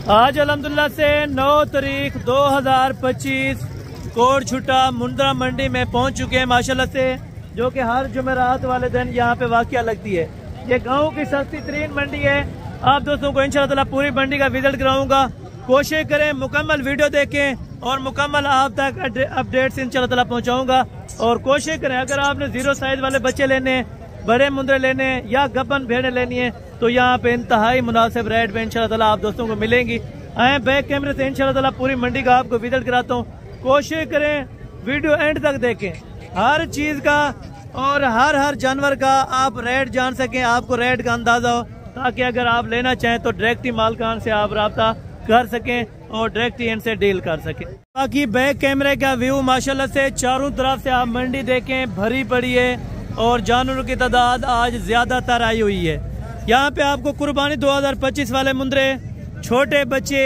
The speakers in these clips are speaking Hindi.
आज अल्हम्दुलिल्लाह से 9 तारीख 2025 कोट छुट्टा मुंद्रा मंडी में पहुंच चुके हैं माशाल्लाह से, जो कि हर जुमेरात वाले दिन यहाँ पे वाक़या लगती है। ये गाँव की सस्ती तरीन मंडी है। आप दोस्तों को इंशाअल्लाह ताला पूरी मंडी का विजिट कराऊंगा। कोशिश करें मुकम्मल वीडियो देखें और मुकम्मल आप तक अपडेट्स इंशाअल्लाह ताला पहुँचाऊँगा। और कोशिश करें अगर आपने 0 साइज वाले बच्चे लेने, बड़े मुंद्रे लेने या गब्बन भेड़ें लेनी है तो यहाँ पे इंतहाई मुनासिब रेट में इंशाअल्लाह ताला आप दोस्तों को मिलेंगी। आए बैक कैमरे से इंशाअल्लाह ताला पूरी मंडी का आपको विजिट कराता हूँ। कोशिश करें वीडियो एंड तक देखें, हर चीज़ का और हर जानवर का आप रेट जान सकें, आपको रेट का अंदाजा हो, ताकि अगर आप लेना चाहें तो डायरेक्ट ही मालकान से आप रब्ता कर सकें और डायरेक्ट ही इनसे डील कर सकें। बाकी बैक कैमरे का व्यू माशाल्लाह से चारों तरफ से आप मंडी देखें, भरी पड़ी है और जानवरों की तादाद आज ज्यादातर आई हुई है। यहाँ पे आपको कुर्बानी 2025 वाले मुंद्रे, छोटे बच्चे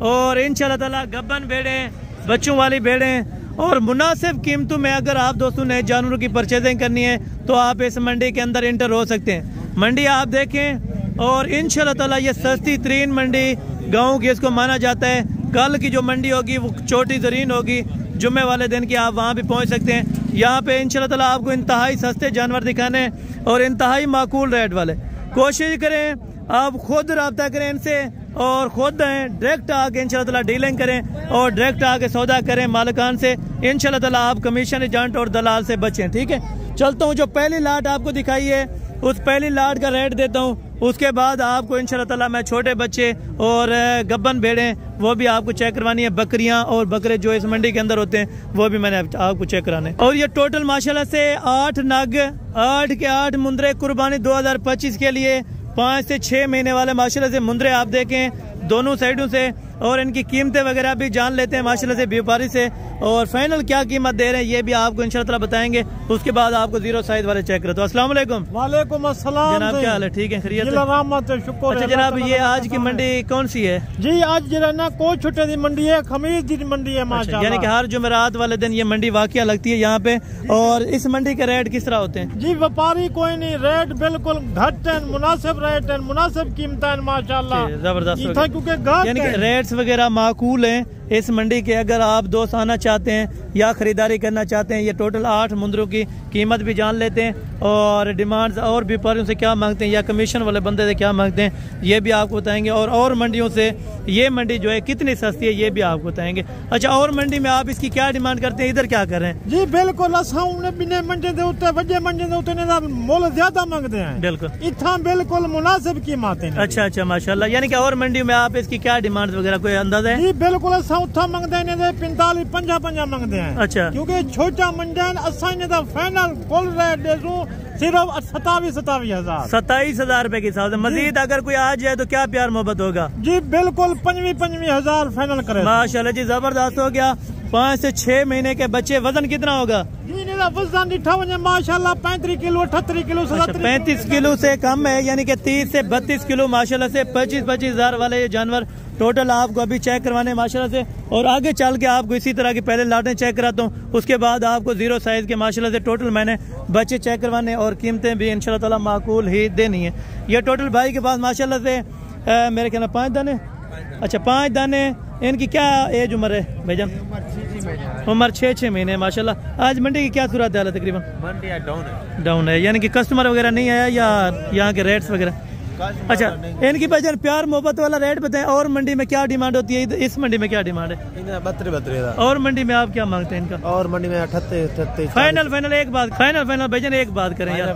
और इंशाल्लाह ताला गब्बन भेड़ें, बच्चों वाली भेड़ें और मुनासिब कीमतों में अगर आप दोस्तों ने जानवरों की परचेजिंग करनी है तो आप इस मंडी के अंदर इंटर हो सकते हैं। मंडी आप देखें और इंशाल्लाह ताला ये सस्ती तरीन मंडी गाँव की इसको माना जाता है। कल की जो मंडी होगी वो छोटी तरीन होगी, जुम्मे वाले दिन की आप वहाँ भी पहुँच सकते हैं। यहाँ पे इंशाल्लाह ताला आपको इंतहाई सस्ते जानवर दिखाने और इंतहाई माकूल रेट वाले। कोशिश करें आप खुद रब्ता करें इनसे और खुद डायरेक्ट आके इंशाल्लाह ताला डीलिंग करें और डायरेक्ट आके सौदा करें मालिकान से। इंशाल्लाह ताला आप कमीशन एजेंट और दलाल से बचें। ठीक है, चलता हूँ। जो पहली लाट आपको दिखाई है उस पहली लाट का रेट देता हूँ, उसके बाद आपको इंशाल्लाह ताला मैं छोटे बच्चे और गब्बन भेड़ें वो भी आपको चेक करवानी है। बकरियां और बकरे जो इस मंडी के अंदर होते हैं वो भी मैंने आपको चेक कराने। और ये टोटल माशाल्लाह से 8 नग, 8 के 8 मुंद्रे कुर्बानी 2025 के लिए 5 से 6 महीने वाले माशाल्लाह से मुंद्रे आप देखें दोनों साइडों से। और इनकी कीमतें वगैरह भी जान लेते हैं माशाल्लाह से व्यापारी से, और फाइनल क्या कीमत दे रहे हैं ये भी आपको इंशाल्लाह ताला बताएंगे। उसके बाद आपको 0 साइज वाले चेक करते हैं। अस्सलाम वालेकुम। वालेकुम अस्सलाम जनाब, क्या हाल है? ठीक है, खैरियत है? शुक्र। अच्छा जनाब, ये आज की मंडी कौन सी है? जी आज जरा ना कोट छुट्टे की मंडी है, खमीस की मंडी है माशाल्लाह। यानी कि हर जुमेरात वाले दिन ये मंडी वाकया लगती है यहाँ पे। और इस मंडी के रेट किस तरह होते हैं? जी व्यापारी कोई नहीं, रेट बिल्कुल घट है, मुनासिब रेट है, मुनासिब कीमत है माशाल्लाह, जबरदस्त। क्योंकि यानी कि रेट्स वगैरह माकूल हैं इस मंडी के। अगर आप दोस्त आना चाहते हैं या खरीदारी करना चाहते हैं, ये टोटल 8 मुंद्रों की कीमत भी जान लेते हैं और डिमांड्स और व्यापारियों से क्या मांगते हैं या कमीशन वाले बंदे से क्या मांगते हैं ये भी आपको बताएंगे। और मंडियों से ये मंडी जो है कितनी सस्ती है ये भी आपको बताएंगे। अच्छा, और मंडी में आप इसकी क्या डिमांड करते हैं, इधर क्या कर रहे हैं? जी बिल्कुल मोल ज्यादा मांगते हैं, बिल्कुल इतना बिल्कुल मुनासिब कीमत है। अच्छा माशाल्लाह। यानी कि और मंडियों में आप इसकी क्या डिमांड वगैरह कोई अंदाजा है? जी बिल्कुल मंगते हैं 45-50 मंगते हैं। अच्छा, क्योंकि छोटा मंडी फाइनल फुल रेट दे सिर्फ 27,000 रुपए के हिसाब से। मजीद अगर कोई आ जाए तो क्या प्यार मोहब्बत होगा? जी बिल्कुल 25,000 फाइनल करें। माशाल्लाह जी, जबरदस्त हो गया। 5 से 6 महीने के बच्चे, वजन कितना होगा? वजन माशाल्लाह 35 किलो 38 किलो 35 किलो से कम है, यानी कि 30 से 32 किलो माशाल्लाह से 25-25 हजार वाले ये जानवर टोटल आपको अभी चेक करवाने माशाल्लाह से। और आगे चल के आपको इसी तरह की पहले लाटें चेक कराता हूँ, उसके बाद आपको 0 साइज के माशाल्लाह से टोटल मैंने बच्चे चेक करवाने और कीमतें भी इंशाल्लाह ताला माकूल ही देनी है। ये टोटल भाई के पास माशाल्लाह से मेरे ख्याल में 5 दाने। अच्छा, 5 दाने। इनकी क्या एज उम्र है भाईजान? उम्र 6 महीने माशाल्लाह। आज मंडी की क्या सूरत है? तकरीबन मंडी डाउन है, यानी कि कस्टमर वगैरह नहीं आया या यहाँ के रेट्स वगैरह? अच्छा, इनकी भाईजान प्यार मोहब्बत वाला रेट बताएं। और मंडी में क्या डिमांड होती है? इस मंडी में क्या डिमांड है? 32 और मंडी में आप क्या मांगते हैं इनका? और मंडी में 38 फाइनल एक बात, फाइनल भाईजान एक बात करें यार,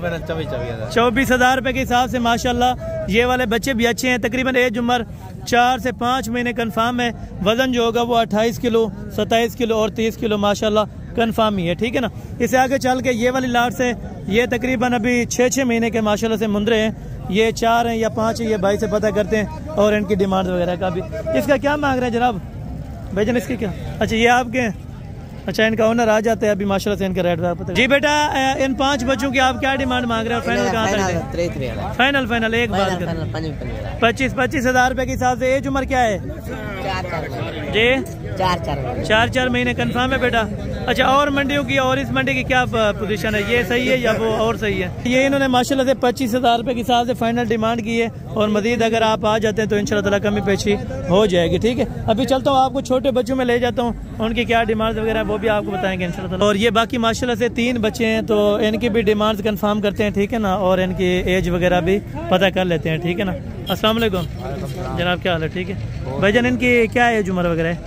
24,000 रुपए के हिसाब से माशाल्लाह ये वाले बच्चे भी अच्छे हैं। तकरीबन एज उम्र 4 से 5 महीने कंफर्म है। वजन जो होगा वो 28 किलो 27 किलो और 30 किलो माशाल्लाह कंफर्म ही है। ठीक है ना। इससे आगे चल के ये वाली लाट से ये तकरीबन अभी 6 महीने के माशाल्लाह से मुंद्रे हैं। ये 4 हैं या 5 हैं, ये भाई से पता करते हैं और इनकी डिमांड वगैरह का भी। इसका क्या मांग रहे हैं जनाब भाईजान? इसके क्या? अच्छा, ये आपके अच्छा, इनका ओनर आ जाते हैं अभी माशाल्लाह से, इनका रेट पता। जी बेटा, इन 5 बच्चों की आप क्या डिमांड मांग रहे हो? फाइनल कहाँ तक? फाइनल एक बात 25 हज़ार रुपए के हिसाब से। एज उम्र क्या है जी? 4 महीने कंफर्म है बेटा। अच्छा, और मंडियों की और इस मंडी की क्या पोजीशन है? ये सही है या वो और सही है? ये इन्होंने माशाल्लाह से 25 हज़ार रुपए के हिसाब से फाइनल डिमांड की है, और मजीद अगर आप आ जाते हैं तो इंशाल्लाह ताला कमी पेशी हो जाएगी। ठीक है, अभी चलता हूँ, आपको छोटे बच्चों में ले जाता हूँ, उनकी क्या डिमांड वगैरह वो भी आपको बताएंगे इंशाल्लाह ताला। और ये बाकी माशाल्लाह से 3 बच्चे हैं, तो इनकी भी डिमांड्स कंफर्म करते हैं, ठीक है ना, और इनकी एज वगैरह भी पता कर लेते हैं, ठीक है ना। अस्सलाम वालेकुम जनाब, क्या हाल है? ठीक है भाईजान, इनकी क्या एज उम्र वगैरह है?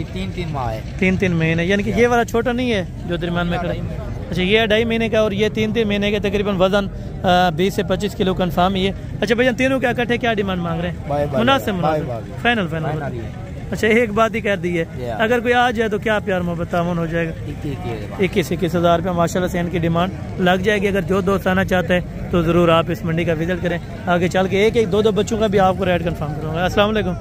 3 माह है। 3 महीने, यानी कि ये वाला छोटा नहीं है जो दरमियान में खड़ा है? अच्छा, ये 2.5 महीने का और ये 3 महीने के, तकरीबन वजन 20 से 25 किलो कंफर्म ही है। अच्छा भैया, तीनों क्या इकट्ठे क्या डिमांड मांग रहे हैं? मुनासिब फाइनल। अच्छा, एक बात ही कह दी है, अगर कोई आ जाए तो क्या प्यार मोहब्बत तामुन हो जाएगा? 21 हज़ार रुपये माशाल्लाह से इनकी डिमांड लग जाएगी। अगर जो दोस्त आना चाहते हैं तो ज़रूर आप इस मंडी का विजिट करें। आगे चल के 1-2 बच्चों का भी आपको रेट कंफर्म करूँगा। अस्सलाम वालेकुम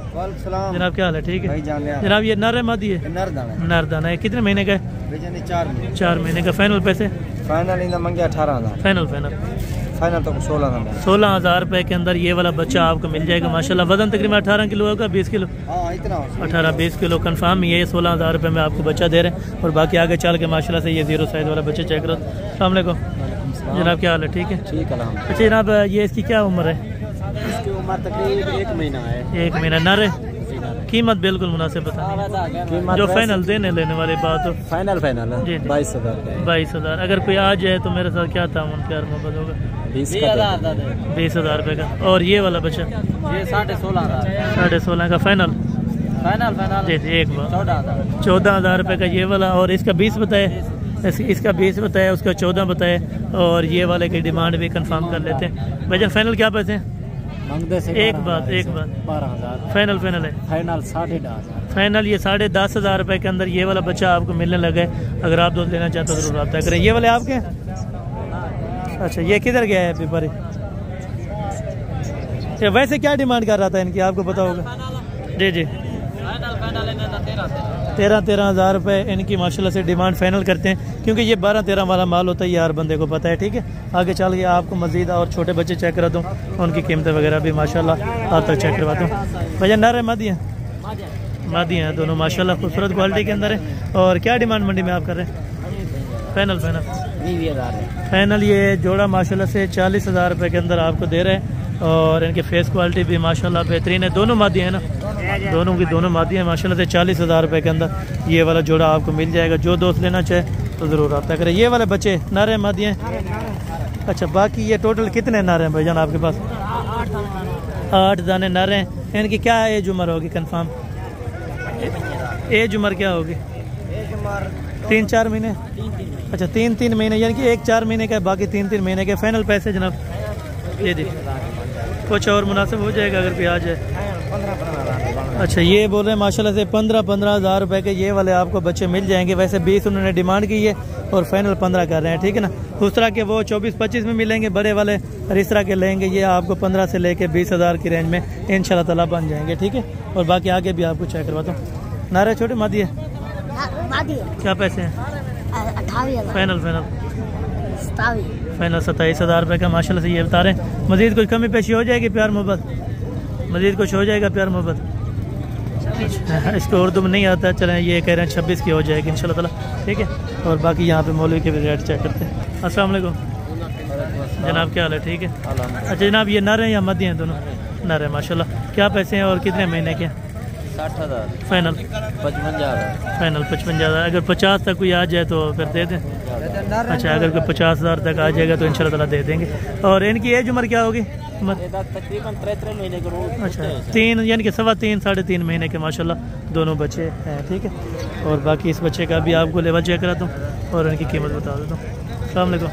जनाब, क्या हाल है? ठीक है जनाब, ये नर है मादी है? नर दाना है। कितने महीने का है? 4 महीने का। फाइनल पैसे? फाइनल 18,000। फाइनल तो 16,000 रुपए के अंदर ये वाला बच्चा आपको मिल जाएगा माशाल्लाह। वजन तकरीबन 18 किलो होगा, 20 किलो, 18-20 किलो कंफर्म ही है। ये 16,000 रुपए में आपको बच्चा दे रहे हैं, और बाकी आगे चल के माशाल्लाह से ये 0 साइज वाला बच्चा चेक करो। अस्सलाम वालेकुम जनाब, क्या हाल है? ठीक है। अच्छा जनाब, ये इसकी क्या उम्र है? इसकी उम्र तकरीबन 1 महीना है। 1 महीना नर है। कीमत बिल्कुल मुनासिब बता, जो फाइनल देने लेने वाली बात हो। फाइनल है जी 22,000। अगर कोई आ जाए तो मेरे साथ क्या तामुन प्यार मोहब्बत होगा? 20,000 रुपए का। और ये वाला बच्चा? ये 16,500 का फाइनल जी। एक बार 14,000 रुपए का ये वाला, और इसका 20 बताए, इसका 20 बताया, उसका 14 बताया, और ये वाले की डिमांड भी कंफर्म कर लेते हैं। भैया फाइनल क्या पैसे हैं? एक बात 12,000 फाइनल है। फाइनल ये 10,500 रुपए के अंदर ये वाला बच्चा आपको मिलने लगा है। अगर आप दोस्त लेना चाहते हो जरूर रब्ता करें। ये वाले आपके? अच्छा, ये किधर गया है पेपर? वैसे क्या डिमांड कर रहा था इनकी, आपको पता होगा? जी 13,000 रुपये इनकी माशाल्लाह से डिमांड फाइनल करते हैं, क्योंकि ये 12-13 वाला माल होता है, ये हर बंदे को पता है। ठीक है, आगे चल के आपको मजीद और छोटे बच्चे चेक करा दूँ, उनकी कीमतें वगैरह भी माशाल्लाह आप तक चेक करवा दूँ। भैया नर है मादी हैं दोनों माशाल्लाह, खूबसूरत क्वालिटी के अंदर है। और क्या डिमांड मंडी में आप कर रहे हैं? फाइनल ये जोड़ा माशाल्लाह से 40,000 रुपये के अंदर आपको दे रहे हैं, और इनके फेस क्वालिटी भी माशाल्लाह बेहतरीन है। दोनों मादी है ना, दोनों मादी हैं माशाल्लाह से। 40,000 रुपये के अंदर ये वाला जोड़ा आपको मिल जाएगा। जो दोस्त लेना चाहे तो ज़रूर रब्ता करें। ये वाले बच्चे नर हैं मादी हैं? अच्छा, बाकी ये टोटल कितने नर हैं भाईजान आपके पास? 8 दाने नर हैं। इनकी क्या एज उम्र होगी कंफर्म? एज उम्र क्या होगी? 3-4 महीने। अच्छा, 3 महीने, यानी कि एक 4 महीने का, बाकी 3 महीने के। फाइनल पैसे जनाब? ये दी कुछ और मुनासिब हो जाएगा अगर कोई आ जाए? अच्छा, ये बोल रहे हैं माशाल्लाह से 15,000 रुपए के ये वाले आपको बच्चे मिल जाएंगे। वैसे 20 उन्होंने डिमांड की है, और फाइनल 15 कर रहे हैं। ठीक है ना, उस तरह के वो 24-25 में मिलेंगे बड़े वाले, और इस तरह के लेंगे ये आपको 15 से लेके 20,000 की रेंज में इंशाल्लाह ताला बन जाएंगे। ठीक है, और बाकी आगे भी आपको चेक करवाता हूँ। नारे छोटे मादी है? क्या पैसे हैं? 28,000। फाइनल 27,000 रुपये का माशाल्लाह से ये बता रहे हैं। मजीद कुछ कमी पेशी हो जाएगी प्यार मोहब्बत? मजीद कुछ हो जाएगा प्यार मोहब्बत? इसको उर्दू में नहीं आता, चलें ये कह रहे हैं 26 की हो जाएगी इंशाल्लाह ताला। ठीक है, और बाकी यहाँ पे मौलवी के भी रेट चेक करते हैं। अस्सलाम वालेकुम जनाब, क्या हाल है? ठीक है। अच्छा जनाब, ये नर हैं या मादी हैं? दोनों नर हैं माशाल्लाह। क्या पैसे हैं और कितने महीने के? 60,000। फाइनल 55,000। अगर 50 तक कोई आ जाए तो फिर दे दें? अच्छा, अगर कोई 50,000 तक आ जाएगा तो इंशाल्लाह ताला दे देंगे। और इनकी एज उम्र क्या होगी? तकरीबन 3 महीने के। अच्छा, 3 यानी कि 3.25-3.5 महीने के माशाल्लाह दोनों बच्चे हैं। ठीक है, और बाकी इस बच्चे का भी आपको लेवल चेक कराता हूँ और इनकी कीमत बता देता हूँ। अस्सलाम वालेकुम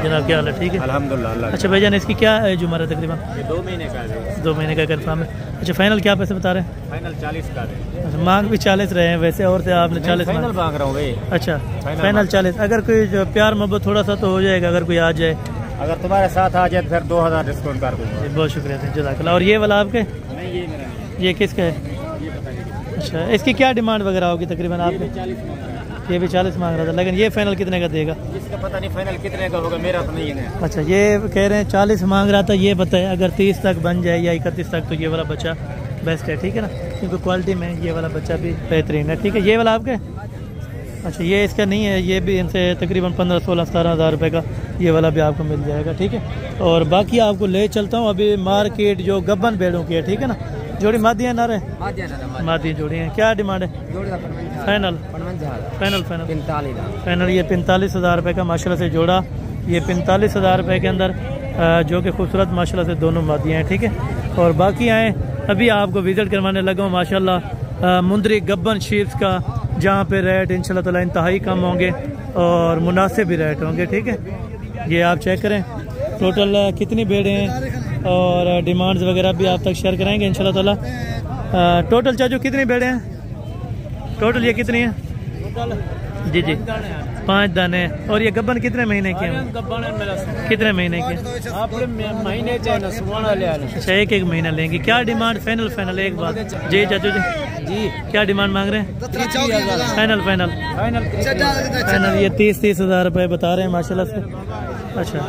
जनाब, क्या हाल है? ठीक है अल्हम्दुलिल्लाह। अच्छा भाईजान, इसकी क्या एज उम्र है तकरीबन? 2 महीने का है। 2 महीने का कंफर्म है। अच्छा, फाइनल क्या पैसे बता रहे हैं? फाइनल 40 का है। अच्छा, मांग भी 40 रहे हैं वैसे, और थे आपने 40 फाइनल मांग रहा हूँ भाई। अच्छा, फाइनल 40। अगर कोई जो प्यार मोहब्बत थोड़ा सा तो हो जाएगा अगर कोई आ जाए? अगर तुम्हारे साथ आ जाए तो फिर 2,000 डिस्काउंट कर दूँगा। बहुत शुक्रिया जज़ाकल्लाह। और ये वाला आपके? नहीं, ये मेरा। ये किसका है? अच्छा, इसकी क्या डिमांड वगैरह होगी तकरीबन आपके? ये भी 40 मांग रहा था, लेकिन ये फाइनल कितने का देगा? इसका पता नहीं फाइनल कितने का होगा, मेरा तो नहीं है। अच्छा, ये कह रहे हैं 40 मांग रहा था। ये बताए अगर 30 तक बन जाए या 31 तक तो ये वाला बच्चा बेस्ट है, ठीक है ना, क्योंकि क्वालिटी में ये वाला बच्चा भी बेहतरीन है, ठीक है। ये वाला आपका है? अच्छा, ये इसका नहीं है, ये भी इनसे तकरीबन 15-16-17 हज़ार रुपये का ये वाला भी आपको मिल जाएगा, ठीक है। और बाकी आपको ले चलता हूँ अभी मार्केट जो गब्बन भेड़ों की है, ठीक है ना। जोड़ी मादियाँ ना रहे, मादी जोड़ी हैं। क्या डिमांड है? फाइनल फाइनल फाइनल फाइनल ये 45 हज़ार रुपये का माशाल्लाह से जोड़ा, ये 45 हज़ार रुपये के अंदर जो कि खूबसूरत माशाल्लाह से दोनों मादियाँ हैं, ठीक है। और बाकी आए अभी आपको विज़िट करवाने लगा हूँ माशाल्लाह मुंदरी गब्बन शीप्स का, जहाँ पे रेट इंशाल्लाह ताला इंतहाई कम होंगे और मुनासिब भी रेट होंगे, ठीक है। ये आप चेक करें टोटल कितनी भेड़ें हैं और डिमांड्स वगैरह भी आप तक शेयर कराएंगे इंशाल्लाह ताला। टोटल चाचू कितनी भेड़ें हैं टोटल? ये कितनी है? जी जी 5 दाने। और ये गब्बन कितने महीने के हैं? कितने महीने के? महीने अच्छा, एक महीना लेंगे। क्या डिमांड? फाइनल फाइनल एक बात। जी चाचू जी क्या डिमांड मांग रहे हैं? फाइनल फाइनल फाइनल ये 30 हज़ार रुपये बता रहे हैं माशाल्लाह से। अच्छा,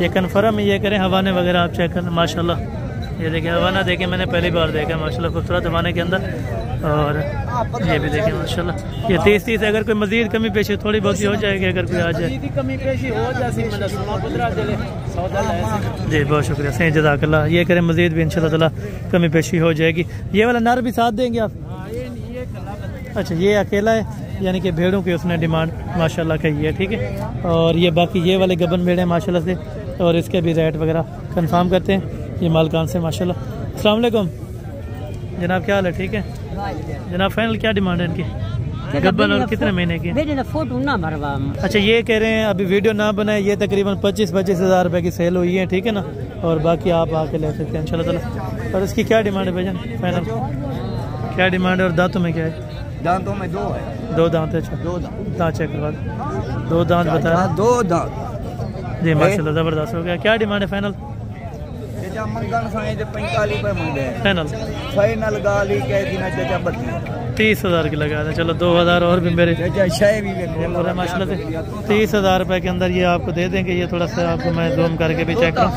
ये कन्फर्म ये करें हवाने वगैरह आप चेक करें माशाल्लाह। ये देखिए हवाना देखें, मैंने पहली बार देखा माशाल्लाह, खूबसूरत हवाने के अंदर। और ये भी देखें माशाल्लाह, ये 30 अगर कोई मजीद कमी पेशी थोड़ी बहुत हो जाएगी, अगर कोई आ जाए कमी पेशी हो जाती। जी बहुत शुक्रिया, सही जज़ाकल्लाह। ये करें मजीद भी इंशाल्लाह ताला कमी पेशी हो जाएगी। ये वाला नर भी साथ देंगे आप? अच्छा, ये अकेला है, यानी कि भेड़ों की उसने डिमांड माशाल्लाह कही है, ठीक है। और ये बाकी ये वाले गबन भेड़े हैं माशाल्लाह से, और इसके भी रेट वगैरह कंफर्म करते हैं ये मालकान से माशाल्लाह। अस्सलाम वालेकुम जनाब, क्या हाल है? ठीक है जनाब। फाइनल क्या डिमांड है इनकी? गब्बन और कितने महीने की? अच्छा, ये कह रहे हैं अभी वीडियो ना बनाए, ये तकरीबन 25 हज़ार रुपये की सेल हुई है, ठीक है ना। और बाकी आप आके ले सकते हैं इंशाल्लाह ताला। और इसकी क्या डिमांड है भाईजान? फाइनल क्या डिमांड है? और दांतों में क्या है? दांतों में 2 है। 2 दांत है? अच्छा, 2 दांत चेक करवा दो। 2 दांत बता रहे हैं? 2 दांत जी माशाल्लाह, ज़बरदस्त हो गया। क्या डिमांड है फाइनल? 30 हज़ार की लगा दें। चलो 2 हज़ार और भी मेरे माशाल्लाह से 30 हज़ार रुपये के अंदर ये आपको दे देंगे। ये थोड़ा सा आपको मैं जूम करके भी चेक करूँ।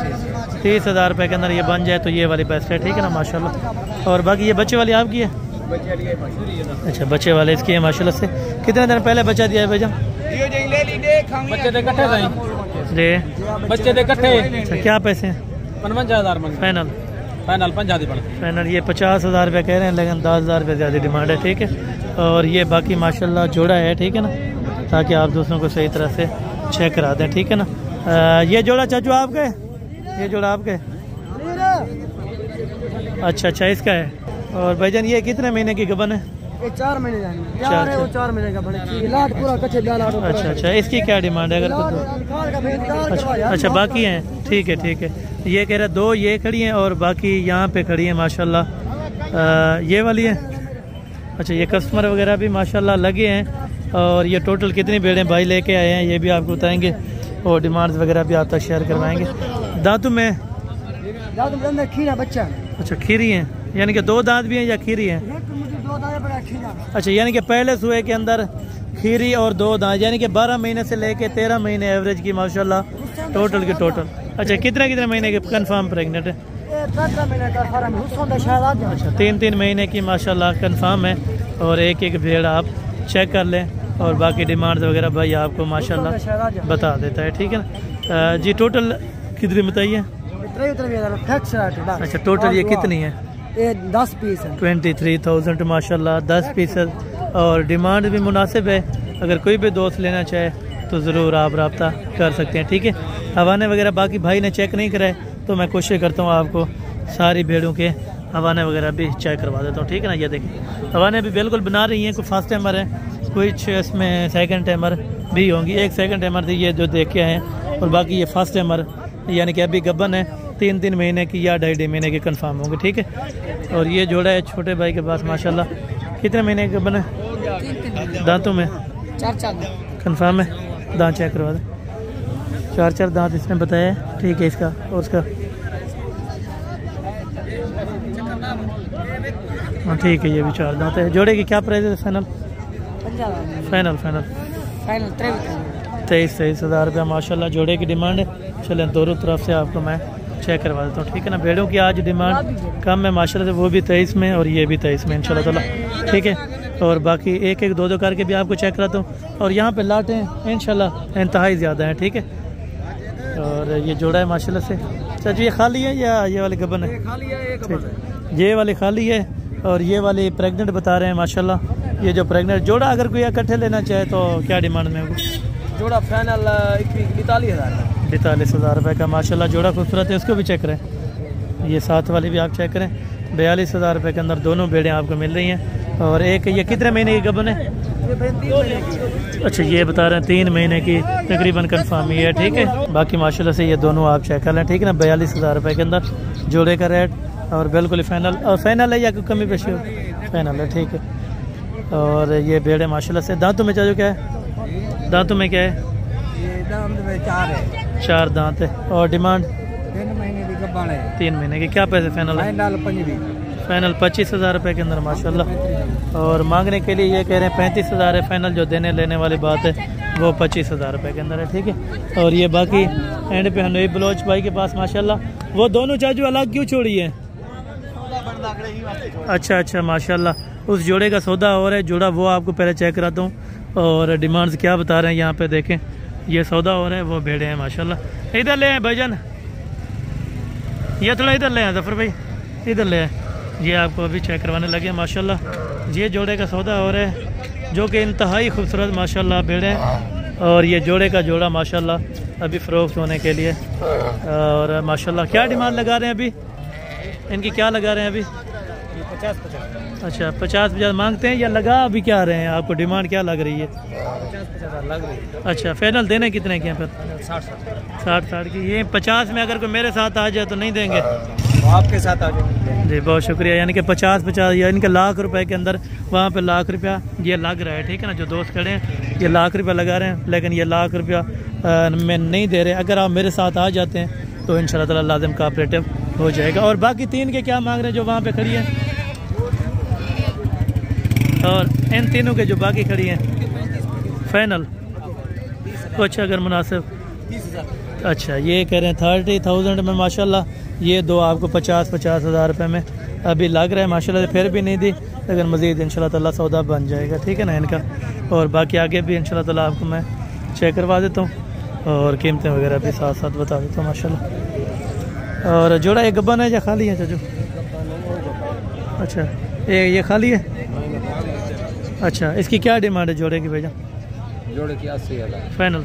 30 हज़ार रुपये के अंदर ये बन जाए तो ये वाली बेस्ट है, ठीक है ना माशाल्लाह। और बाकी ये बच्चे वाली आपकी है? अच्छा, बच्चे वाले इसकी है माशाल्लाह से। कितने दिन पहले बच्चा दिया है भैया? बच्चे अच्छा, क्या पैसे हैं? 55,000 फाइनल फाइनल 50 फाइनल ये 50 हज़ार रुपये कह रहे हैं, लेकिन 10 हज़ार रुपये ज़्यादा डिमांड है, ठीक है। और ये बाकी माशाल्लाह जोड़ा है, ठीक है ना, ताकि आप दूसरों को सही तरह से चेक करा दें, ठीक है ना। ये जोड़ा चाचू आपका है? ये जोड़ा आपका है? अच्छा अच्छा, इसका है। और भाईजान ये कितने महीने की गबन है? 4 महीने है, वो 4 महीने का पूरा। अच्छा अच्छा, इसकी क्या डिमांड है? अगर अच्छा बाकी हैं, ठीक है ठीक है। ये कह रहा 2 ये खड़ी हैं और बाकी यहाँ पे खड़ी हैं माशाल्लाह। ये वाली है? अच्छा, ये कस्टमर वगैरह भी माशाल्लाह लगे हैं। और ये टोटल कितनी भेड़ें भाई लेके आए हैं ये भी आपको बताएंगे, और डिमांड्स वगैरह भी आप तक शेयर करवाएंगे। दांतों में खीरा बच्चा। अच्छा, खीरी हैं, यानी कि 2 दांत भी हैं या खीरी हैं? अच्छा, यानी कि पहले सुए के अंदर खीरी और 2 दांत, यानी कि 12 महीने से लेके 13 महीने एवरेज की माशाल्लाह टोटल की टोटल। अच्छा, कितने महीने के कंफर्म प्रेग्नेंट है? अच्छा, 3 महीने की माशाल्लाह कंफर्म है। और एक भेड़ आप चेक कर लें, और बाकी डिमांड्स वगैरह भाई आपको माशाल्लाह बता देता है, ठीक है ना। जी टोटल कितनी बताइए? अच्छा, टोटल ये कितनी है? 10 पीस है। 23,000 माशाल्लाह, 10 पीस। और डिमांड भी मुनासिब है, अगर कोई भी दोस्त लेना चाहे तो ज़रूर आप रब्ता कर सकते हैं, ठीक है। हवाने वगैरह बाकी भाई ने चेक नहीं कराए, तो मैं कोशिश करता हूँ आपको सारी भेड़ों के हवाने वगैरह भी चेक करवा देता हूँ, ठीक है ना। ये देखिए हवाने भी बिल्कुल बना रही हैं, कोई फर्स्ट टाइमर है, कुछ इसमें सेकंड टाइमर भी होंगी। एक सेकंड टाइमर थी ये जो देख के आए हैं, और बाकी ये फर्स्ट टाइमर, यानी कि अभी गब्बन है, 3 महीने की या 2.5 महीने की कंफर्म होंगे, ठीक है। और ये जोड़ा है छोटे भाई के पास माशाल्लाह। कितने महीने के गब्बन है? दांतों में 4 कंफर्म है? दांत चेक करवा दें। 4 दांत इसने बताया, ठीक है। इसका और उसका हाँ ठीक है, ये भी 4 दांत है। जोड़े की क्या प्राइस है फाइनल? फाइनल फाइनल 23,000 रुपया माशाल्लाह जोड़े की डिमांड है। चलें दोनों तरफ से आपको मैं चेक करवा देता हूँ, ठीक है ना। भेड़ों की आज डिमांड कम है माशाल्लाह से, वो भी 23 में और ये भी 23 में इंशाल्लाह ताला, ठीक है। और बाकी एक एक दो करके भी आपको चेक कराता हूँ। और यहाँ पे लाटें इंशाल्लाह इंतहाई ज़्यादा हैं, ठीक है। और ये जोड़ा है माशाल्लाह से। चाचा ये खाली है या ये वाली गबन है? ये वाली खाली है और ये वाली प्रेग्नेंट बता रहे हैं माशाल्लाह। ये जो प्रेग्नेंट जोड़ा अगर कोई इकट्ठे लेना चाहे तो क्या डिमांड में होगी? जोड़ा फाइनल 42,000 रुपये का माशाल्लाह जोड़ा खूबसूरत है। इसको भी चेक करें, ये साथ वाली भी आप चेक करें। 42,000 रुपये के अंदर दोनों भेड़ें आपको मिल रही हैं। और एक ये कितने महीने की गबन है? अच्छा ये बता रहे हैं 3 महीने की तकरीबन कंफर्म ही है, ठीक है। बाकी माशाल्लाह से ये दोनों आप चेक कर लें, ठीक है ना। 42,000 रुपये के अंदर जोड़े का रेट और बिल्कुल फाइनल। और फाइनल है या कोई कमी पेशी हो? फाइनल है, ठीक है। और ये भेड़े माशाल्लाह से दांतों में चाचू क्या है? दांतों में क्या है? 4 दांत है। और डिमांड 3 महीने की। क्या पैसे फाइनल है? फाइनल 25,000 रुपये के अंदर माशाल्लाह। और मांगने के लिए ये कह रहे हैं 35,000 है फाइनल। जो देने लेने वाली बात है वो 25,000 रुपये के अंदर है, ठीक है। और ये बाकी एंड पे हनोई बलोच भाई के पास माशाल्लाह। वो दोनों चाचू अलग क्यों छोड़ी है? अच्छा माशाल्लाह उस जोड़े का सौदा और है जोड़ा, वो आपको पहले चेक कराता हूँ। और डिमांड्स क्या बता रहे हैं यहाँ पे देखें। ये सौदा हो रहा है, वो भेड़े हैं माशाल्लाह। इधर ले आए भाईजान, ये थोड़ा इधर ले आए जफर भाई, इधर ले आए। ये आपको अभी चेक करवाने लगे माशाल्लाह। ये जोड़े का सौदा हो रहा है जो कि इंतहाई खूबसूरत माशाल्लाह भेड़े हैं। और ये जोड़े का जोड़ा माशाल्लाह अभी फ़रोख्त होने के लिए। और माशाल्लाह क्या डिमांड लगा रहे हैं अभी इनकी? क्या लगा रहे हैं अभी? 50। अच्छा 50 मांगते हैं या लगा अभी क्या रहे हैं? आपको डिमांड क्या लग रही है? 50 लग रही है। अच्छा फाइनल देने कितने के हैं फिर? 60 की। ये 50 में अगर कोई मेरे साथ आ जाए तो नहीं देंगे? आपके साथ आ जाएंगे जी बहुत शुक्रिया। यानी कि 50 यानी कि लाख रुपए के अंदर वहाँ पे लाख रुपया ये लग रहा है, ठीक है ना। जो दोस्त खड़े हैं ये लाख रुपया लगा रहे हैं, लेकिन ये लाख रुपया में नहीं दे रहे। अगर आप मेरे साथ आ जाते हैं तो इंशाल्लाह ताला लाजिम कोऑपरेटिव हो जाएगा। और बाकी 3 के क्या मांग रहे हैं जो वहाँ पे खड़ी है? और इन तीनों के जो बाकी खड़ी हैं फाइनल कुछ अगर मुनासिब? अच्छा ये कह रहे हैं 30,000 में माशाल्लाह। ये दो आपको 50,000 रुपये में अभी लग रहा है माशाल्लाह। फिर भी नहीं दी, लेकिन मज़ीद इंशाल्लाह ताला सौदा बन जाएगा, ठीक है ना इनका। और बाकी आगे भी इंशाल्लाह ताला आपको मैं चेक करवा देता हूँ और कीमतें वगैरह भी साथ साथ बता देता हूँ माशाल्लाह। और जोड़ा एक गब्बन है या खाली है चाचू? अच्छा ये खाली है। अच्छा इसकी क्या डिमांड है जोड़े की भैया? जोड़े की 80,000 फाइनल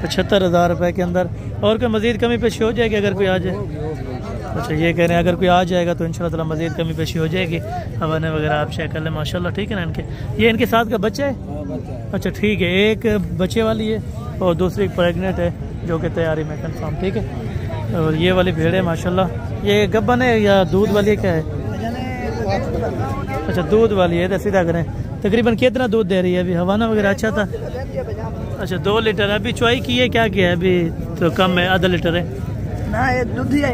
75,000 रुपये के अंदर। और कोई मज़ीद कमी पेशी हो जाएगी अगर कोई आ जाए? अच्छा ये कह रहे हैं अगर कोई आ जाएगा तो इंशाल्लाह ताला मज़ीद कमी पेशी हो जाएगी। हवाने वगैरह आप चेक कर लें माशाल्लाह, ठीक है ना। ये इनके साथ का बच्चा है? अच्छा ठीक है, एक बच्चे वाली है और दूसरी प्रेगनेंट है जो कि तैयारी में कंफर्म, ठीक है। और ये वाली भेड़ है माशाल्लाह। ये गब्बन है या दूध वाली है, क्या है? अच्छा दूध वाली है। तो सीधा करें तकरीबन कितना दूध दे रही है अभी? हवाना वगैरह अच्छा था? अच्छा 2 लीटर। अभी चुवाई की है क्या किया है? अभी तो कम है, आधा लीटर है ना, ये दूध ही है।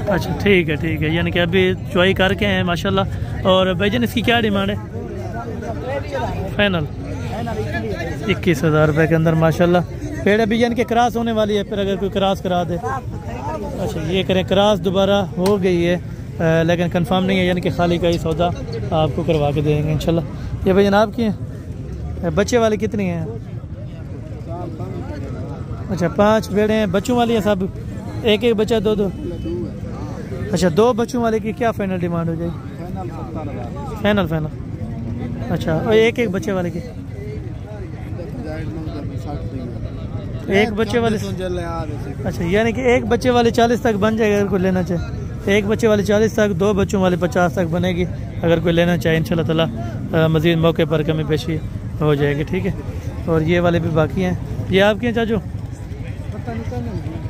अच्छा ठीक है, यानी कि अभी चुवाई करके हैं माशाल्लाह। और भाईजान इसकी क्या डिमांड है? फाइनल 21,000 रुपये के अंदर माशाल्लाह। पेड़ अभी यानी कि क्रॉस होने वाली है, फिर अगर कोई क्रॉस करा दे। अच्छा ये करें क्रॉस दोबारा हो गई है लेकिन कंफर्म नहीं है, यानी कि खाली का ही सौदा आपको करवा के देंगे इंशाल्लाह। ये भाई जनाब की हैं बच्चे वाली कितनी हैं? अच्छा 5 भेड़े हैं बच्चों वाली है सब? एक बच्चा 2। अच्छा 2 बच्चों वाले की क्या फाइनल डिमांड हो जाएगी? फाइनल। अच्छा और एक बच्चे वाले की? एक बच्चे वाले। अच्छा यानी कि एक बच्चे वाले 40 तक बन जाएगा अगर कोई लेना चाहे। एक बच्चे वाले 40 तक, 2 बच्चों वाले 50 तक बनेगी अगर कोई लेना चाहे इंशाल्लाह ताला। मज़ीद मौके पर कमी पेशी हो जाएगी, ठीक है। और ये वाले भी बाकी हैं। ये आपके हैं चाचू?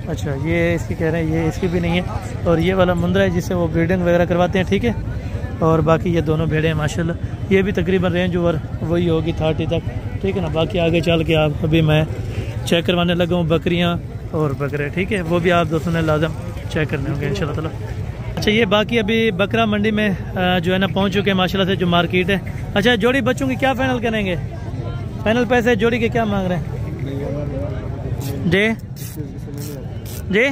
अच्छा ये इसकी कह रहे हैं, ये इसकी भी नहीं है। और ये वाला मुंद्रा है जिससे वो ब्रीडिंग वगैरह करवाते हैं, ठीक है। और बाकी ये दोनों भेड़े हैं माशाल्लाह। ये भी तकरीबन रेंज ओवर वही होगी 30 तक, ठीक है ना। बाकी आगे चल के आप अभी मैं चेक करवाने लगा हूँ बकरियाँ और बकरे, ठीक है। वो भी आप दोस्तों ने लाजम चेक करने होंगे इंशाल्लाह ताला। अच्छा ये बाकी अभी बकरा मंडी में जो है ना पहुंच चुके हैं माशाल्लाह से, जो मार्केट है। अच्छा जोड़ी बच्चों की क्या फाइनल करेंगे? फाइनल पैसे जोड़ी के क्या मांग रहे हैं? जी जी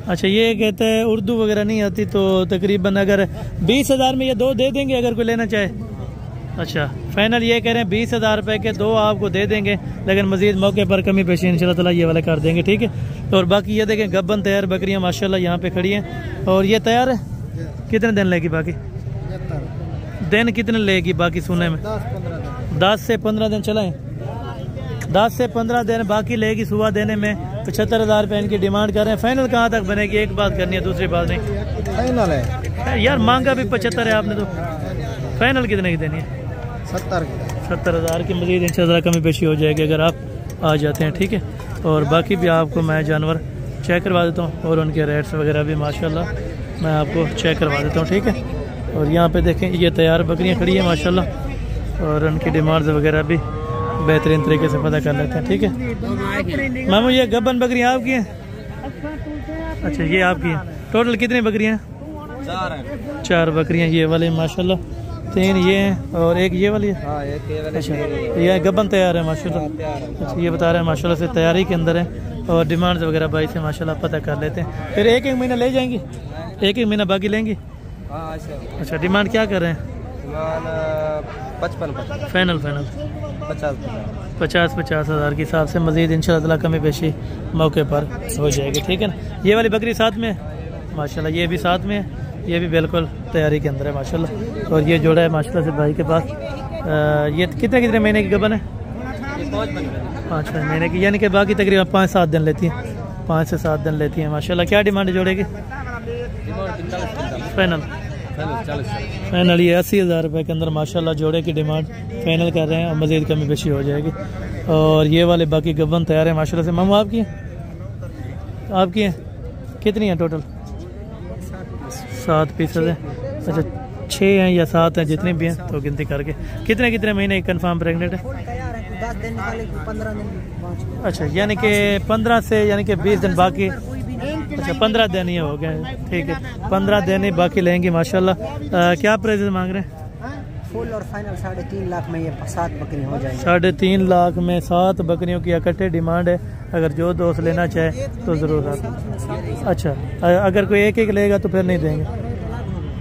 अच्छा ये कहते हैं उर्दू वगैरह नहीं आती, तो तकरीबन अगर 20,000 में ये दो दे देंगे अगर कोई लेना चाहे। अच्छा फाइनल ये कह रहे हैं 20,000 रुपये के दो आपको दे देंगे, लेकिन मजीद मौके पर कमी पेशी इंशाल्लाह ताला ये वाला कर देंगे, ठीक है। और बाकी ये देखें गब्बन तैयार बकरियां माशाल्लाह यहाँ पे खड़ी हैं। और ये तैयार है, कितने दिन लेगी? बाकी दिन कितने लेगी बाकी सुने में? 10 से 15 दिन चलाएं, 10 से 15 दिन बाकी लेगी सुबह देने में। 75,000 रुपये इनकी डिमांड कर रहे हैं। फाइनल कहाँ तक बनेगी? एक बात करनी है, दूसरी बात नहीं। फाइनल है यार मांगा भी 75 है आपने, तो फाइनल कितने की देनी है? 70,000 की। मजीद इंशाल्लाह कमी पेशी हो जाएगी अगर आप आ जाते हैं, ठीक है। और बाकी भी आपको मैं जानवर चेक करवा देता हूँ और उनके रेट्स वगैरह भी माशाल्लाह मैं आपको चेक करवा देता हूँ, ठीक है। और यहाँ पे देखें ये तैयार बकरियाँ खड़ी हैं माशाल्लाह, और उनकी डिमांड्स वगैरह भी बेहतरीन तरीके से पता कर लेते हैं, ठीक है। मामू ये गब्बन बकरियाँ आपकी हैं? अच्छा ये आपकी हैं। टोटल कितनी बकरियाँ हैं? 4 बकरियाँ ये वाली माशाल्लाह, 3 ये हैं और एक ये वाली है। अच्छा ये गब्बन तैयार है माशाल्लाह। अच्छा ये बता रहे हैं माशाल्लाह से तैयारी के अंदर है, और डिमांड्स वगैरह भाई से माशाल्लाह पता कर लेते हैं। फिर एक महीना ले जाएंगी, एक महीना बाकी लेंगी? अच्छा डिमांड क्या कर रहे हैं? 55 फाइनल 50,000 के हिसाब से मजीद इंशाल्लाह ताला कमी पेशी मौके पर हो जाएगी, ठीक है ना। ये वाली बकरी साथ में है माशाल्लाह, ये भी साथ में है, ये भी बिल्कुल तैयारी के अंदर है माशाल्लाह। और ये जोड़ा है माशाल्लाह से भाई के पास। ये कितने महीने की गबन है? 5 महीने की, यानी कि बाकी तकरीबन 5-7 दिन लेती हैं, 5 से 7 दिन लेती हैं माशाल्लाह। क्या डिमांड है जोड़े की? फाइनल ये 80,000 रुपये के अंदर माशाल्लाह जोड़े की डिमांड फाइनल कर रहे हैं, और मजीद कमी पेशी हो जाएगी। और ये वाले बाकी गबन तैयार है माशाल्लाह से। मामू आपकी हैं कितनी है टोटल? 7 पीसेज है। अच्छा 6 हैं या 7 हैं, जितनी भी हैं तो गिनती करके। कितने महीने कंफर्म प्रेग्नेंट है? 10 दिन निकाले 15 दिन। अच्छा यानी कि 15 से यानी कि 20 दिन बाकी। अच्छा 15 दिन ही हो गए, ठीक है। 15 दिन ही बाकी लेंगे माशाल्लाह। क्या प्राइस मांग रहे हैं? फुल और फाइनल 3.5 लाख में ये 7 बकरियां हो जाएंगी। 3.5 लाख में 7 बकरियों की इकट्ठे डिमांड है। अगर जो दोस्त लेना चाहे तो ज़रूर आप। अच्छा अगर कोई एक लेगा तो फिर नहीं देंगे,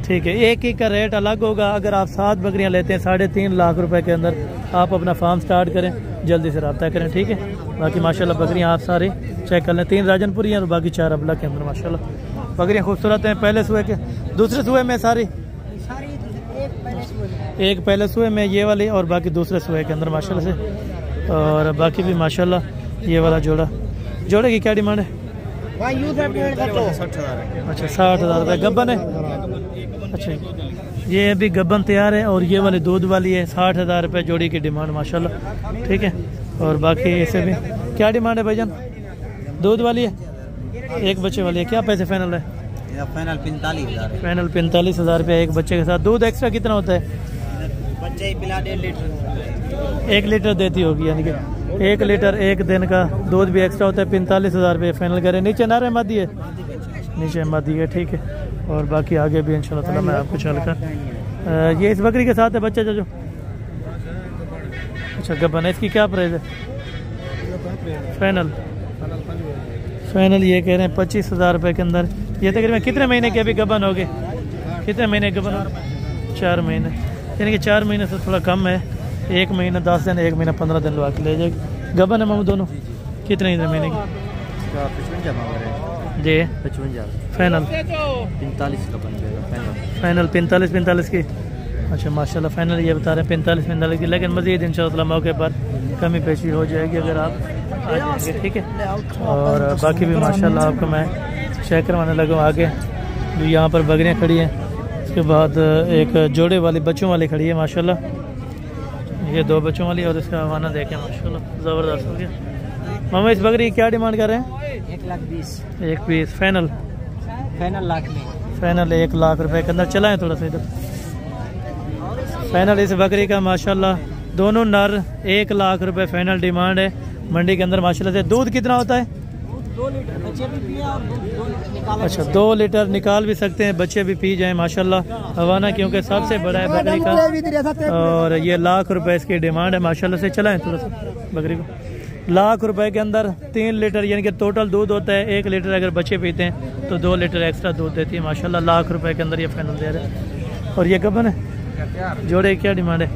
ठीक है। एक का रेट अलग होगा। अगर आप 7 बकरियां लेते हैं 3.5 लाख रुपए के अंदर, आप अपना फार्म स्टार्ट करें, जल्दी से रब्ता करें, ठीक है। बाकी माशाल्लाह बकरियां आप सारी चेक कर लें। 3 राजनपुरी हैं और बाकी 4 अबला के अंदर माशाल्लाह बकरियां खूबसूरत हैं। पहले सुबह के, दूसरे सुबह में सारी एक पहले सुबह में ये वाली, और बाकी दूसरे सुबह के अंदर माशाल्लाह से। और बाकी भी माशाल्लाह ये वाला जोड़े की क्या डिमांड है? अच्छा 60,000 रुपये गब्बन है। अच्छा ये अभी गब्बन तैयार है, और ये वाली दूध वाली है। 60,000 रुपये जोड़ी की डिमांड माशाल्लाह, ठीक है। और बाकी ऐसे भी क्या डिमांड है भाईजान? दूध वाली है, एक बच्चे वाली है। क्या पैसे फाइनल है? फाइनल 45,000। फाइनल 45,000 रुपये एक बच्चे के साथ। दूध एक्स्ट्रा कितना होता है? बच्चे पिला 1.5 लीटर 1 लीटर देती होगी, यानी कि 1 लीटर एक दिन का दूध भी एक्स्ट्रा होता है। 45,000 रुपये फाइनल करें। नीचे नारे मादी है, नीचे मादी है, ठीक है। और बाकी आगे भी इंशाल्लाह ताला मैं आपको चलकर ये इस बकरी के साथ है बच्चा जो। अच्छा गब्बन है, इसकी क्या प्राइस है? फाइनल ये कह रहे हैं 25,000 रुपये के अंदर। ये तकरीबन कितने महीने के अभी गब्बन हो गए? कितने महीने गब्बन? 4 महीने, यानी कि 4 महीने से थोड़ा कम है। 1 महीना 10 दिन, 1 महीना 15 दिन लगा के ले जाएगी। गब्बन है मामू दोनों? कितने महीने की? 55 मांग रहे हैं जी। 55 फाइनल 45 का बन जाएगा फाइनल 45 की। अच्छा माशाल्लाह फाइनल ये बता रहे हैं 45 की, लेकिन मज़ीद इंशाल्लाह मौके पर कमी पेशी हो जाएगी अगर आप आ जाएंगे, ठीक है। और बाकी भी माशाल्लाह आपको मैं चेक करवाने लगा आगे। यहाँ पर बकरियाँ खड़ी हैं, उसके बाद एक जोड़े वाली बच्चों वाली खड़ी है माशाल्लाह। ये 2 बच्चों वाली, और इसका हवाना देखें माशाल्लाह ज़बरदस्त हो गया। मामा इस बकरी की क्या डिमांड कर रहे हैं? 1,20,000 एक पीस। फाइनल लाख में फाइनल 1 लाख रुपए के अंदर। चलाएं थोड़ा सा इधर। फाइनल इस बकरी का माशाल्लाह दोनों नर 1 लाख रुपए फाइनल डिमांड है मंडी के अंदर माशाल्लाह से। दूध कितना होता है? 2 लीटर बच्चे भी पिए और 2 लीटर निकाल। अच्छा 2 लीटर निकाल भी सकते हैं, बच्चे भी पी जाएं माशाल्लाह। हवाना क्योंकि सबसे बड़ा है बकरी का, और ये लाख रुपए इसकी डिमांड है माशाल्लाह से। चलाएं थोड़ा सा बकरी को। लाख रुपए के अंदर 3 लीटर यानी कि टोटल दूध होता है। 1 लीटर अगर बच्चे पीते हैं तो 2 लीटर एक्स्ट्रा दूध देती है माशाल्लाह। लाख रुपए के अंदर ये फाइनल दे रहे हैं। और ये कब है जोड़े क्या डिमांड है?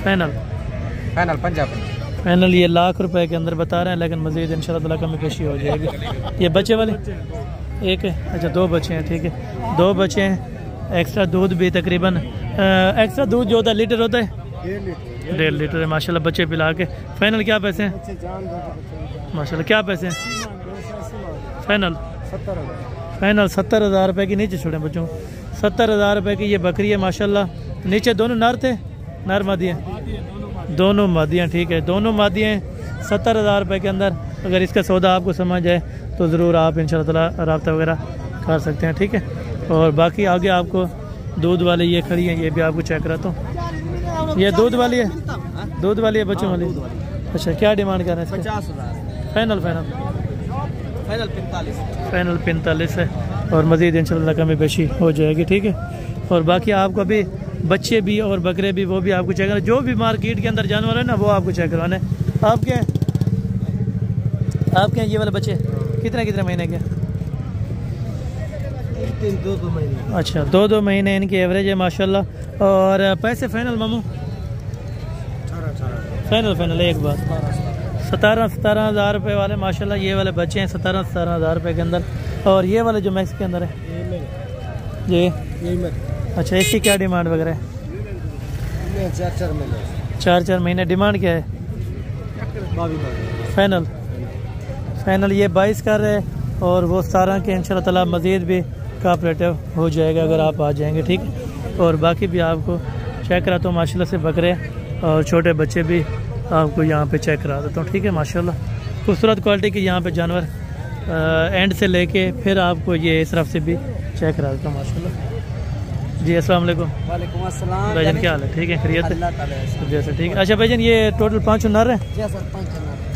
फाइनल फाइनल ये लाख रुपए के अंदर बता रहे हैं, लेकिन मजीद इंशाल्लाह ताला कमी पेशी हो जाएगी। ये बच्चे वाले एक है, अच्छा 2 बच्चे हैं, ठीक है 2 बच्चे हैं। एक्स्ट्रा दूध भी तकरीबन एक्स्ट्रा दूध जो होता है लीटर होता है 1.5 लीटर है माशाल्लाह। बच्चे पिला के फाइनल क्या पैसे हैं माशाल्लाह? क्या पैसे हैं फाइनल? 70,000 रुपये की। नीचे छोड़े बच्चों, 70,000 रुपये की ये बकरी है माशाल्लाह। नीचे दोनों नर थे, नर मादियाँ दोनों मादियाँ, ठीक है दोनों मादियाँ हैं। 70,000 रुपये के अंदर अगर इसका सौदा आपको समझ आए तो ज़रूर आप इंशाल्लाह ताला रब्ता वगैरह कर सकते हैं, ठीक है। और बाकी आगे आपको दूध वाली ये खड़ी है, ये भी आपको चेक कराता हूँ। ये दूध वाली है, दूध वाली है बच्चों वाली। अच्छा क्या डिमांड कर रहे हैं? 50,000 फाइनल फाइनल 45 फाइनल 45 है, और मज़ीद इंशाल्लाह कमी पेशी हो जाएगी, ठीक है। और बाकी आपको अभी बच्चे भी और बकरे भी वो भी आपको चेक करना, जो भी मार्केट के अंदर जानवर है ना वो आपको चेक करवाना है। आपके ये वाले बच्चे कितने महीने के? 2 महीने। अच्छा 2 महीने इनकी एवरेज है माशाल्लाह। और पैसे फाइनल मामू? फाइनल एक बार 17,000 रुपये वाले माशाल्लाह ये वाले बच्चे हैं 17,000 रुपये के अंदर। और ये वाले जो मैक्स के अंदर है जी, अच्छा इसकी क्या डिमांड वगैरह है? 4 महीने। डिमांड क्या है? फाइनल ये 22 कर रहे हैं, और वो 17 के इंशाल्लाह ताला मज़ीद भी कोऑपरेटिव हो जाएगा अगर आप आ जाएंगे, ठीक है। और बाकी भी आपको चेक कराता हूँ माशाल्लाह से बकरे और छोटे बच्चे भी आपको यहाँ पे चेक करा देता हूँ, ठीक है माशाल्लाह। खूबसूरत क्वालिटी के यहाँ पे जानवर एंड से लेके फिर आपको ये इस तरफ से भी चेक करा देता हूँ माशाल्लाह। जी अस्सलाम वालेकुम। वालेकुम अस्सलाम भाईजान क्या हाल है? ठीक है खैरियत है जैसे, ठीक है। अच्छा भाईजान ये टोटल 5 नर है?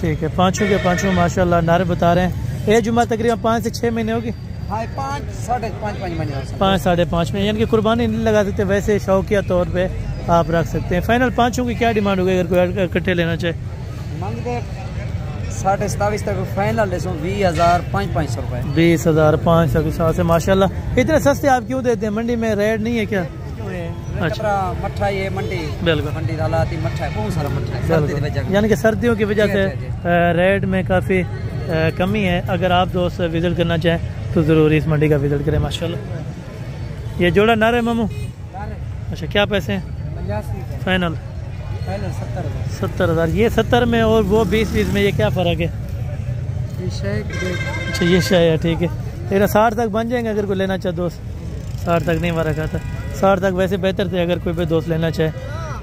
ठीक है 5 के 5 माशाल्लाह नर बता रहे हैं। एज उम्र तकरीबन 5 से 6 महीने होगी। 5 साढ़े 5 महीने 5-5.5 महीने, यानी कि कुर्बानी नहीं लगा सकते, वैसे शौकिया तौर पे आप रख सकते हैं। फाइनल 5 की क्या डिमांड होगी अगर कोई इकट्ठे लेना चाहे? मांगते 27.5 तक फाइनल 20,500 रुपये। 20,500 के साथ से माशाल्लाह। इतने सस्ते आप क्यों देते हैं? मंडी में रेट नहीं है क्या? अच्छा मट्ठा ये मंडी बिल्कुल मंडी हालात मट्ठा है, बहुत सारा मट्ठा है, यानी कि सर्दियों की वजह से रेट में काफ़ी कमी है। अगर आप दोस्त विजिट करना चाहें तो ज़रूर इस मंडी का विजिट करें माशाल्लाह। ये जोड़ा नारे मामू? अच्छा क्या पैसे हैं? 85 फाइनल 70,000। ये 70 में और वो 20 में ये क्या फ़र्क है? अच्छा ये शाय है, ठीक है। तेरा 60 तक बन जाएंगे अगर कोई लेना चाहे दोस्त? 60 तक नहीं मारा खाता, 60 तक वैसे बेहतर थे, अगर कोई भी दोस्त लेना चाहे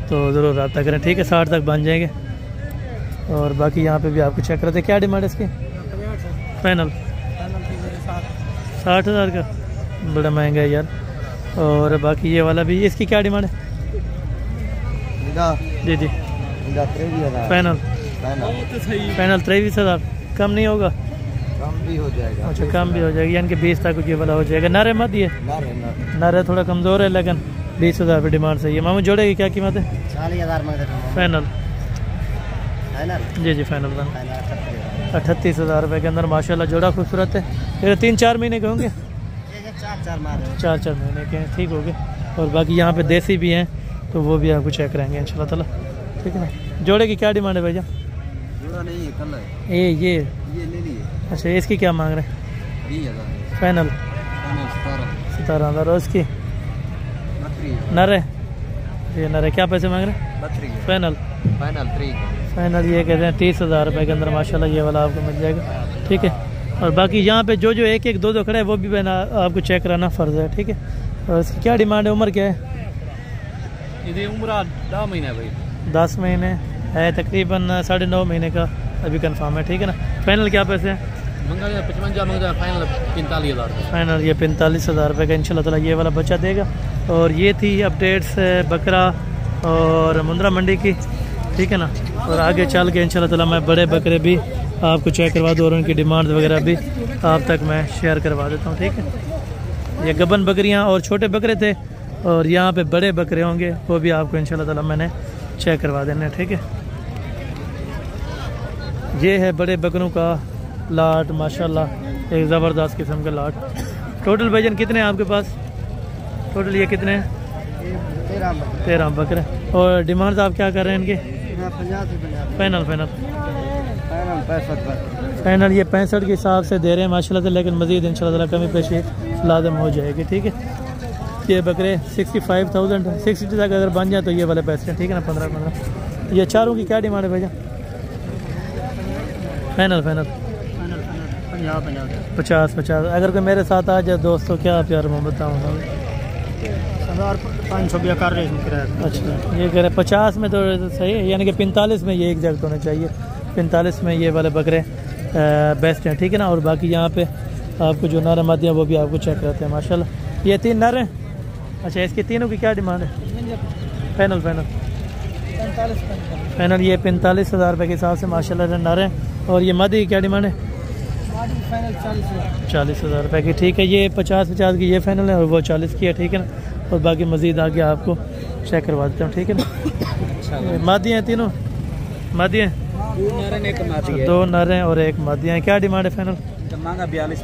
तो ज़रूर रब्ता करें, ठीक है। 60 तक बन जाएंगे। और बाकी यहाँ पे भी आपको चेक करते क्या डिमांड है इसकी? फाइनल 60,000 का, बड़ा महंगा है यार। और बाकी ये वाला भी, इसकी क्या डिमांड है? जी जी फाइनल 23,000। कम नहीं होगा? कम भी हो जाएगा। अच्छा कम भी हो जाएगी, यानी कि 20 तक ये वाला हो जाएगा। नारे मत ये नारे थोड़ा कमज़ोर है, लेकिन 20,000 रुपये डिमांड सही है। मामू जोड़े की क्या कीमत है? 40,000 फाइनल जी फाइनल 38,000 रुपये के अंदर माशाल्लाह जोड़ा खूबसूरत है। फिर 3-4 महीने के होंगे? 4 महीने के हैं, ठीक हो गए। और बाकी यहाँ पे देसी भी हैं तो वो भी आपको चेक करेंगे इंशाल्लाह ताला, ठीक है ना। जोड़े की क्या डिमांड है भैया? जोड़ा नहीं है, कल है। ये ले लिए। अच्छा इसकी क्या मांग रहे हैं? 20,000 फाइनल 17,000। और उसकी नर है? ये नर है, क्या पैसे मांग रहे हैं? फाइनल फाइनल ये कहते हैं 30,000 रुपये के अंदर माशाल्लाह ये वाला आपको मिल जाएगा, ठीक है। और बाकी यहाँ पे जो 1-1 2-2 खड़े हैं वो भी आपको चेक कराना फ़र्ज़ है, ठीक है। और इसकी क्या डिमांड है? उम्र क्या है? उम्र 10 महीने भाई। 10 महीने है, तकरीबन 9.5 महीने का अभी कंफर्म है, ठीक है ना। फाइनल क्या पैसे हैं? 55 फाइनल 45,000। फाइनल ये 45,000 रुपये का इंशाल्लाह ताला ये वाला बच्चा देगा। और ये थी अपडेट्स बकरा और मुंद्रा मंडी की, ठीक है ना। और आगे चल के इंशाल्लाह ताला मैं बड़े बकरे भी आपको चेक करवा दूँ और उनकी डिमांड वगैरह भी आप तक मैं शेयर करवा देता हूँ, ठीक है। ये गबन बकरियाँ और छोटे बकरे थे और यहाँ पे बड़े बकरे होंगे, वो भी आपको इंशाल्लाह ताला मैंने चेक करवा देने, ठीक है। ये है बड़े बकरों का लाट, माशाल्लाह एक ज़बरदस्त किस्म का लाट। टोटल भाईजान कितने हैं आपके पास? टोटल ये कितने हैं? 13 बकरे। और डिमांड आप क्या कर रहे हैं इनके? फाइनल ये 65 के हिसाब से दे रहे हैं माशाल्लाह से, लेकिन मज़ीद इंशाल्लाह कमी पेशी लाजम हो जाएगी, ठीक है। ये बकरे 65,000 60 तक अगर बन जाए तो ये वाले पैसे हैं, ठीक है ना, 15। ये चारों की क्या डिमांड है भैया? फाइनल 50। अगर कोई मेरे साथ आ जाए दोस्तों, क्या प्यार मैं बताऊँगा, 1500 रुपया कर रहे हैं। अच्छा ये कह रहे 50 में तो सही है, यानी कि 45 में ये एग्जैक्ट होने चाहिए। 45 में ये वाले बकरे बेस्ट हैं, ठीक है ना। और बाकी यहाँ पे आपको जो नर मादियाँ वो भी आपको चेक करते हैं माशाल्लाह। ये 3 नर हैं। अच्छा इसकी तीनों की क्या डिमांड है? फाइनल ये 45,000 रुपये के हिसाब से माशाल्लाह नर हैं। और ये मादी की क्या डिमांड है? 40,000 रुपये की, ठीक है। ये 50 की ये फाइनल है और वो 40 की है, ठीक है ना। और बाकी मज़ीद आगे आपको चेक करवा देता हूँ, ठीक है ना। मादियाँ हैं तीनों? मादियाँ 2 नर हैं और 1 मादियाँ हैं। क्या डिमांड है फाइनल? मांगा 42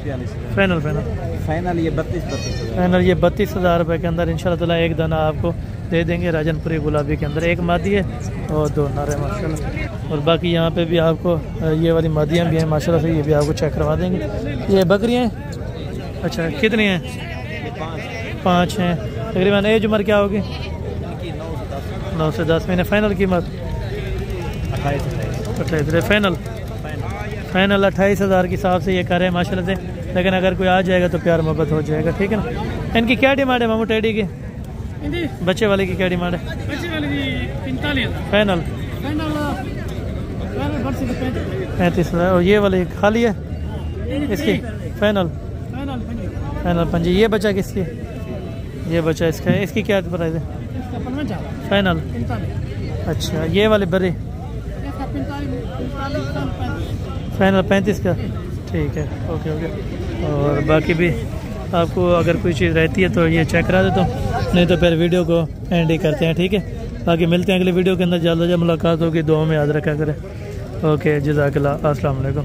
फाइनल ये 32 फाइनल ये 32,000 रुपये के अंदर इंशाल्लाह ताला एक दाना आपको दे देंगे राजनपुरी गुलाबी के अंदर। 1 मादी है और 2 नर है माशाल्लाह। और बाकी यहाँ पे भी आपको ये वाली मादियाँ भी हैं माशाल्लाह से, ये भी आपको चेक करवा देंगे। ये बकरियाँ हैं? अच्छा कितनी हैं? 5 हैं। तकरीबन एज उम्र क्या होगी? 9 से 10 महीने। फाइनल कीमत 28 फाइनल 28,000 के हिसाब से ये कर रहे हैं माशाल्लाह से, लेकिन अगर कोई आ जाएगा तो प्यार मोहब्बत हो जाएगा, ठीक है ना। इनकी क्या डिमांड है मामू टेडी की? बच्चे वाले की क्या डिमांड है? फाइनल 35,000। और ये वाले खाली है इसकी? फाइनल 5। ये बच्चा किसकी? ये बच्चा इसका है। इसकी क्या प्राइस है? फाइनल। अच्छा ये वाले बड़े फाइनल 35 का, ठीक है। ओके। और बाकी भी आपको अगर कोई चीज़ रहती है तो ये चेक करा देता हूँ, नहीं तो फिर वीडियो को एंड ही करते हैं, ठीक है। बाकी मिलते हैं अगले वीडियो के अंदर, जल्द मुलाकात होगी। दुआ में याद रखा करें। ओके जज़ाकल्लाह, अस्सलाम वालेकुम।